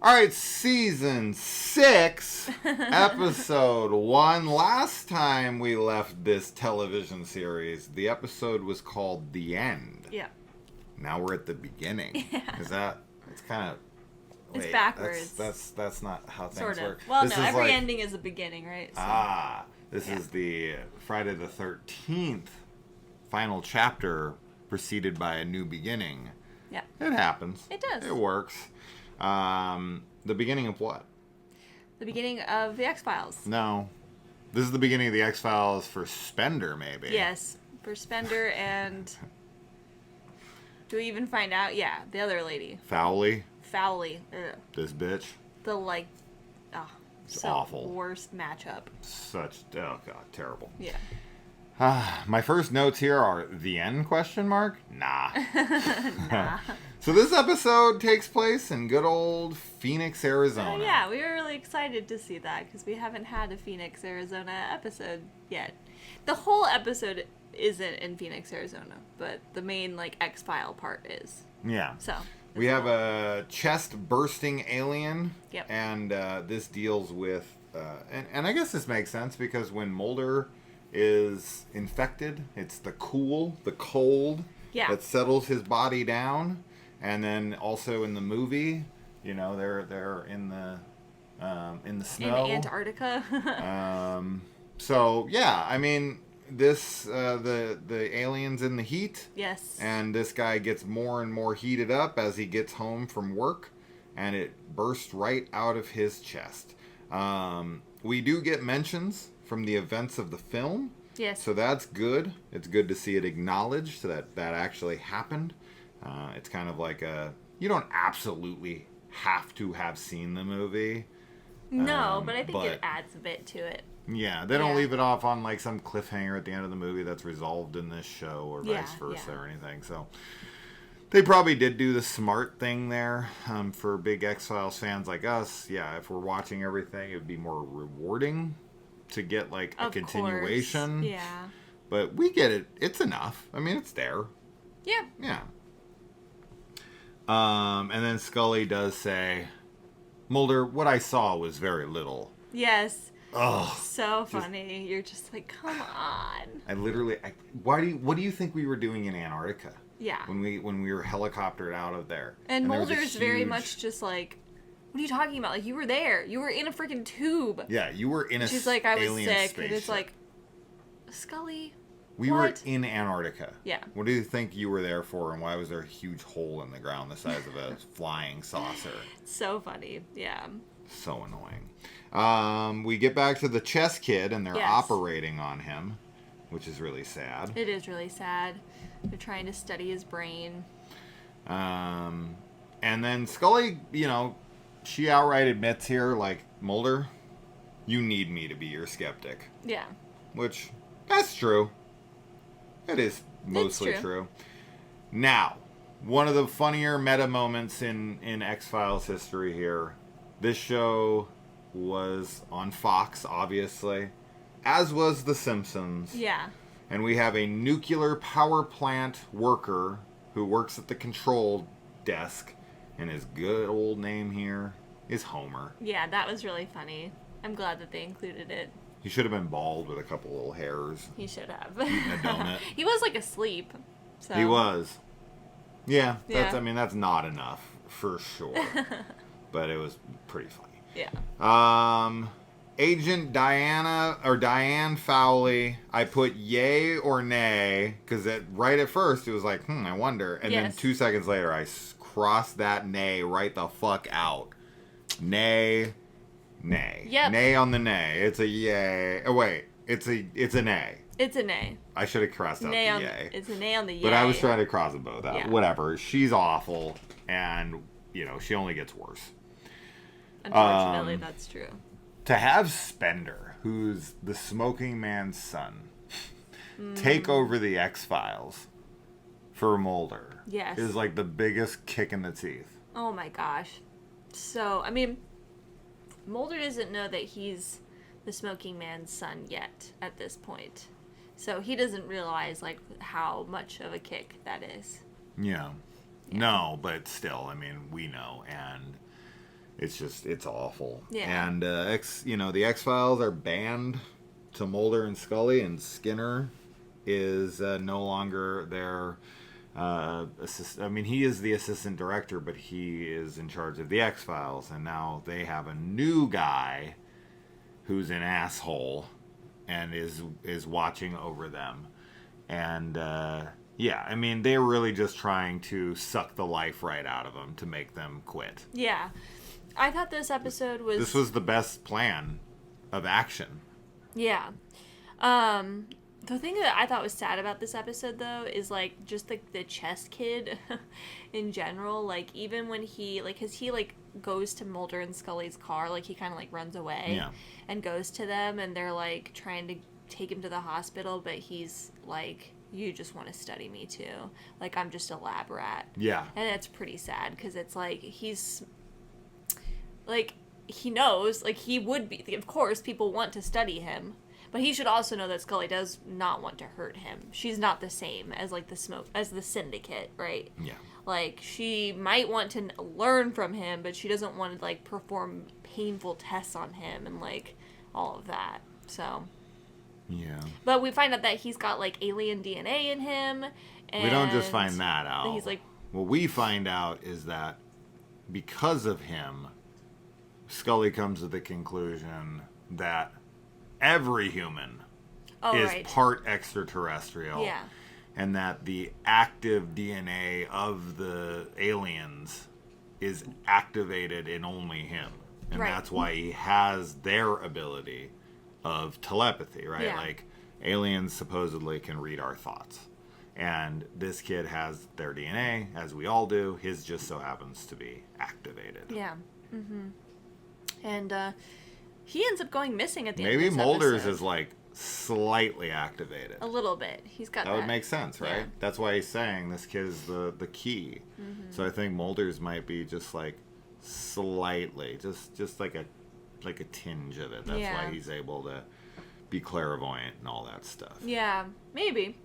All right, season 6, episode 1. Last time we left this television series, the episode was called The End. Yeah. Now we're at the beginning. Yeah. Is that? It's kind of. It's backwards. That's not how things sort of. work. Well, this no, is every ending is a beginning, right? So. This is the Friday the 13th final chapter preceded by a new beginning. Yeah. It happens. It does. It works. The beginning of what? The beginning of the X-Files. No. This is the beginning of the X-Files for Spender, maybe. Yes. For Spender and... Do we even find out? Yeah, the other lady. Fowley. Ugh. This bitch. The, It's awful. Worst matchup. Oh, God, terrible. Yeah. My first notes here are, the end, question mark? Nah. Nah. So this episode takes place in good old Phoenix, Arizona. Yeah, we were really excited to see that because we haven't had a Phoenix, Arizona episode yet. The whole episode isn't in Phoenix, Arizona, but the main, X-File part is. Yeah. So. We have a chest-bursting alien. Yep. And this deals with... and I guess this makes sense because when Mulder is infected, it's the cold that settles his body down. And then also in the movie, they're in the snow. In Antarctica. So yeah, I mean, this the alien's in the heat. Yes. And this guy gets more and more heated up as he gets home from work, and it bursts right out of his chest. We do get mentions from the events of the film. Yes. So that's good. It's good to see it acknowledged that actually happened. It's kind of like you don't absolutely have to have seen the movie. No, but I think it adds a bit to it. Yeah, they don't leave it off on some cliffhanger at the end of the movie that's resolved in this show or vice versa or anything. So they probably did do the smart thing there for big X-Files fans like us. Yeah, if we're watching everything, it would be more rewarding to get a continuation. Course. Yeah. But we get it. It's enough. I mean, it's there. Yeah. Yeah. And then Scully does say, Mulder, what I saw was very little. Yes. Ugh. So funny. You're just like, come on. What do you think we were doing in Antarctica? Yeah. When we were helicoptered out of there. And Mulder's very much just like, what are you talking about? You were there. You were in a freaking tube. Yeah, you were in a She's like, I was alien sick. spaceship. And it's like, Scully, we were in Antarctica. Yeah. What do you think you were there for, and why was there a huge hole in the ground the size of a flying saucer? So funny. Yeah. So annoying. We get back to the chess kid, and they're operating on him, which is really sad. It is really sad. They're trying to study his brain. And then Scully, she outright admits here, Mulder, you need me to be your skeptic. Yeah. Which, that's true. It is mostly true. Now, one of the funnier meta moments in X-Files history here. This show was on Fox, obviously, as was The Simpsons. Yeah. And we have a nuclear power plant worker who works at the control desk, and his good old name here is Homer. Yeah, that was really funny. I'm glad that they included it. He should have been bald with a couple little hairs. He should have. Eating a donut. He was asleep. So. He was. Yeah, that's not enough, for sure. But it was pretty funny. Yeah. Agent Diane Fowley, I put yay or nay, because right at first it was like, I wonder. And then 2 seconds later, I crossed that nay right the fuck out. Nay. Yep. Nay on the nay. It's a yay. Oh, wait. It's a nay. It's a nay. I should have crossed out the yay. It's a nay on the yay. But I was trying to cross them both out. Yeah. Whatever. She's awful, and, she only gets worse. Unfortunately, that's true. To have Spender, who's the smoking man's son, take over the X-Files for Mulder is the biggest kick in the teeth. Oh my gosh. So, Mulder doesn't know that he's the smoking man's son yet at this point. So he doesn't realize, how much of a kick that is. Yeah. No, but still, we know. And it's awful. Yeah. And the X-Files are banned to Mulder and Scully, and Skinner is no longer their assistant. I mean, he is the assistant director, but he is in charge of the X-Files, and now they have a new guy who's an asshole and is watching over them. And yeah, I mean, they're really just trying to suck the life right out of them to make them quit. Yeah. I thought this episode was... This was the best plan of action. Yeah. The thing that I thought was sad about this episode, though, is, like, just, like, the chess kid in general. Like, even when he, like, because he, like, goes to Mulder and Scully's car, like, he kind of, like, runs away and goes to them, and they're, like, trying to take him to the hospital, but he's, like, you just want to study me, too. Like, I'm just a lab rat. Yeah. And it's pretty sad, because it's, like, he's, like, he knows, like, he would be, of course, people want to study him. But he should also know that Scully does not want to hurt him. She's not the same as, like, as the Syndicate, right? Yeah. Like, she might want to learn from him, but she doesn't want to, like, perform painful tests on him and, like, all of that. So. Yeah. But we find out that he's got, like, alien DNA in him. And we don't just find that out. That he's, like... What we find out is that because of him, Scully comes to the conclusion that every human is part extraterrestrial. Yeah. And that the active DNA of the aliens is activated in only him. And that's why he has their ability of telepathy, right? Yeah. Like, aliens supposedly can read our thoughts. And this kid has their DNA, as we all do. His just so happens to be activated. Yeah. Mm-hmm. And, he ends up going missing at the end of Maybe this Mulder's episode. is, like, slightly activated. A little bit. He's got that. That would make sense, right? Yeah. That's why he's saying this kid is the key. Mm-hmm. So I think Mulder's might be just, like, slightly, just like a tinge of it. That's why he's able to be clairvoyant and all that stuff. Yeah, maybe.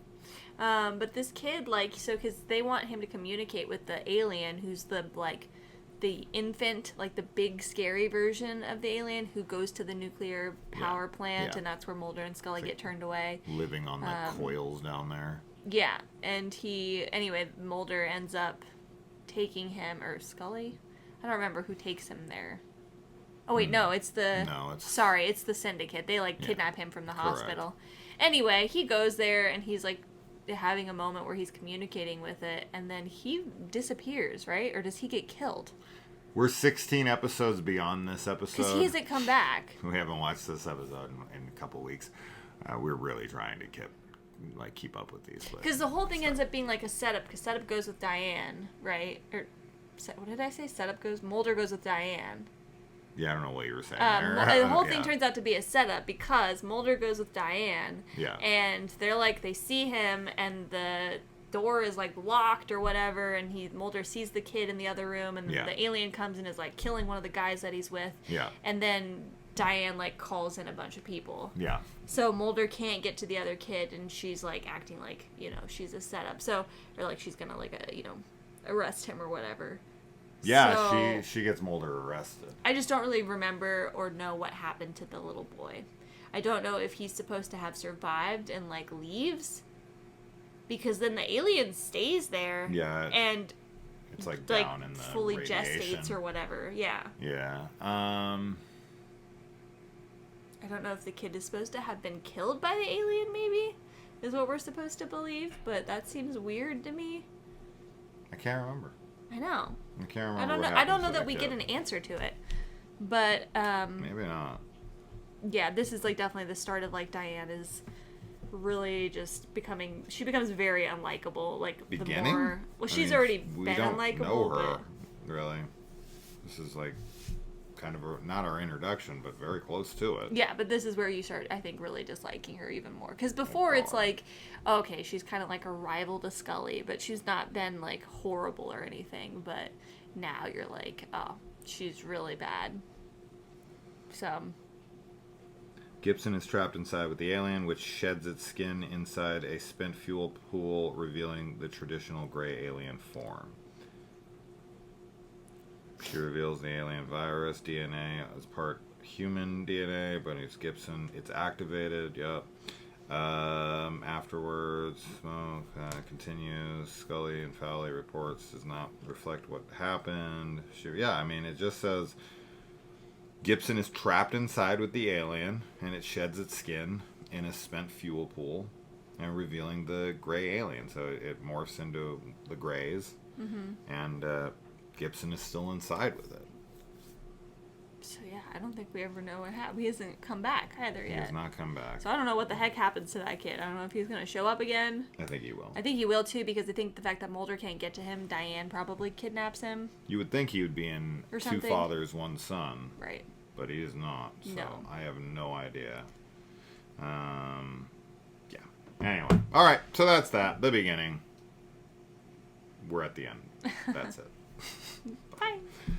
But this kid, like, so, because they want him to communicate with the alien who's the, like, the infant, like the big scary version of the alien who goes to the nuclear power plant, and that's where Mulder and Scully get turned away. Living on the coils down there. Yeah, and anyway, Mulder ends up taking him, or Scully? I don't remember who takes him there. Oh wait, no, it's the... No, it's... Sorry, it's the Syndicate. They, like, kidnap him from the hospital. Anyway, he goes there, and he's, like, having a moment where he's communicating with it, and then he disappears, right? Or does he get killed? We're 16 episodes beyond this episode. Because he hasn't come back. We haven't watched this episode in a couple weeks. We're really trying to keep up with these. Because the whole thing ends up being like a setup, because setup goes with Diane, right? Or, what did I say? Mulder goes with Diane. Yeah, I don't know what you were saying there. The whole thing turns out to be a setup because Mulder goes with Diane. Yeah. And they're like, they see him and the door is like locked or whatever, and Mulder sees the kid in the other room, and the alien comes and is like killing one of the guys that he's with. Yeah. And then Diane like calls in a bunch of people. Yeah. So Mulder can't get to the other kid, and she's like acting like, you know, she's a setup. So, or like she's gonna like, arrest him or whatever. Yeah, so, she gets Mulder arrested. I just don't really remember or know what happened to the little boy. I don't know if he's supposed to have survived and like leaves, because then the alien stays there. Yeah. And it's like down in the fully radiation. gestates or whatever. Yeah. Yeah. I don't know if the kid is supposed to have been killed by the alien, maybe, is what we're supposed to believe, but that seems weird to me. I can't remember. I know. I can't remember. I don't know that we get an answer to it. But maybe not. Yeah, this is like definitely the start of like Diane is really just she becomes very unlikable. Like beginning? The more, well, she's already been unlikable. We don't know her, really. This is like kind of not our introduction, but very close to it. Yeah, but this is where you start, I think, really disliking her even more. Because before it's like, okay, she's kind of like a rival to Scully, but she's not been like horrible or anything. But now you're like, oh, she's really bad. So Gibson is trapped inside with the alien, which sheds its skin inside a spent fuel pool, revealing the traditional gray alien form. She reveals the alien virus DNA as part human DNA, but it's Gibson. It's activated. Yep. Afterwards, Smoke continues. Scully and Fowley reports does not reflect what happened. It just says Gibson is trapped inside with the alien, and it sheds its skin in a spent fuel pool, and revealing the gray alien. So it morphs into the grays, and Gibson is still inside with it. So yeah, I don't think we ever know what happened. He hasn't come back either yet. He has not come back. So I don't know what the heck happens to that kid. I don't know if he's going to show up again. I think he will. I think he will too, because I think the fact that Mulder can't get to him, Diane probably kidnaps him. You would think he would be in Two Fathers, One Son. Right. But he is not. So no. I have no idea. Yeah. Anyway. All right. So that's that. The beginning. We're at the end. That's it. Bye.